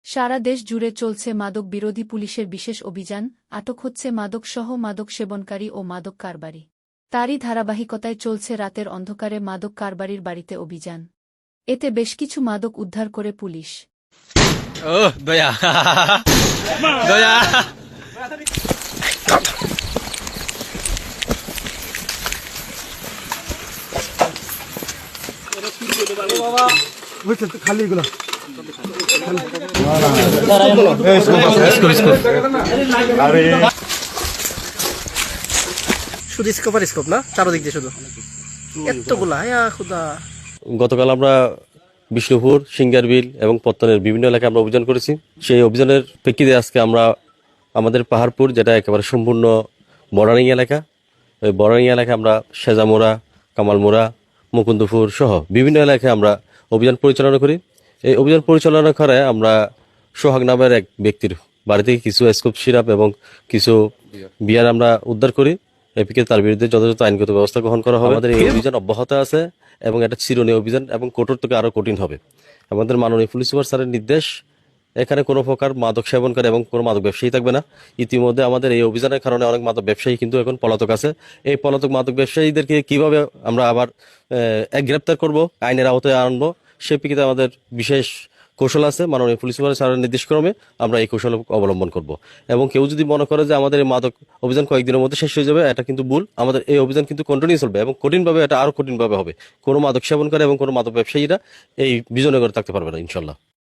সারা দেশ জুড়ে চলছে মাদক বিরোধী পুলিশের বিশেষ অভিযান, আটক হচ্ছে মাদকসহ মাদক সেবনকারী ও মাদক কারবারি। তারই ধারাবাহিকতায় চলছে রাতের অন্ধকারে মাদক কারবারির বাড়িতে অভিযান। এতে বেশ কিছু মাদক উদ্ধার করে পুলিশ। দয়া দয়া খালি এগুলো শুধু স্কোপ আর স্কোপ না, চারদিক দিয়ে শুধু এতগুলা খুদা। গতকাল আমরা বিষ্ণুপুর, সিঙ্গারবিল এবং পত্তনের বিভিন্ন এলাকায় আমরা অভিযান করেছি। সেই অভিযানের প্রেক্ষিতে আজকে আমরা আমাদের পাহাড়পুর, যেটা একেবারে সম্পূর্ণ বর্ডারিং এলাকা, ওই বর্ডারিং এলাকায় আমরা সেজামোড়া, কামালমোড়া, মুকুন্দপুর সহ বিভিন্ন এলাকায় আমরা অভিযান পরিচালনা করি। এই অভিযান পরিচালনা করে আমরা সোহাগ নামের এক ব্যক্তির বাড়ি থেকে কিছু স্কোপ সিরাপ এবং কিছু বিয়ার আমরা উদ্ধার করি। এপিকে তার বিরুদ্ধে যথাযথ আইনগত ব্যবস্থা গ্রহণ করা হবে। আমাদের এই অভিযান অব্যাহত আছে এবং এটা চিরনীয় অভিযান এবং কঠোর থেকে আরো কঠিন হবে। আমাদের মাননীয় পুলিশ সুপার স্যারের নির্দেশ, এখানে কোনো প্রকার মাদক সেবনকারী এবং কোনো মাদক ব্যবসায়ী থাকবে না। ইতিমধ্যে আমাদের এই অভিযানের কারণে অনেক মাদক ব্যবসায়ী কিন্তু এখন পলাতক আছে। এই পলাতক মাদক ব্যবসায়ীদেরকে কিভাবে আমরা আবার গ্রেপ্তার করব, আইনের আওতায় আনবো, সে প্রেক্ষিতে আমাদের বিশেষ কৌশল আছে। মাননীয় পুলিশ সুপার স্যারের নির্দেশক্রমে আমরা এই কৌশল অবলম্বন করব। এবং কেউ যদি মনে করে যে আমাদের এই মাদক অভিযান কয়েকদিনের মধ্যে শেষ হয়ে যাবে, এটা কিন্তু ভুল। আমাদের এই অভিযান কিন্তু কন্টিনিউ চলবে এবং কঠিনভাবে, এটা আরো কঠিনভাবে হবে। কোনো মাদক সেবনকারী এবং কোনো মাদক ব্যবসায়ীরা এই বিজয়নগরে থাকতে পারবে না, ইনশাল্লাহ।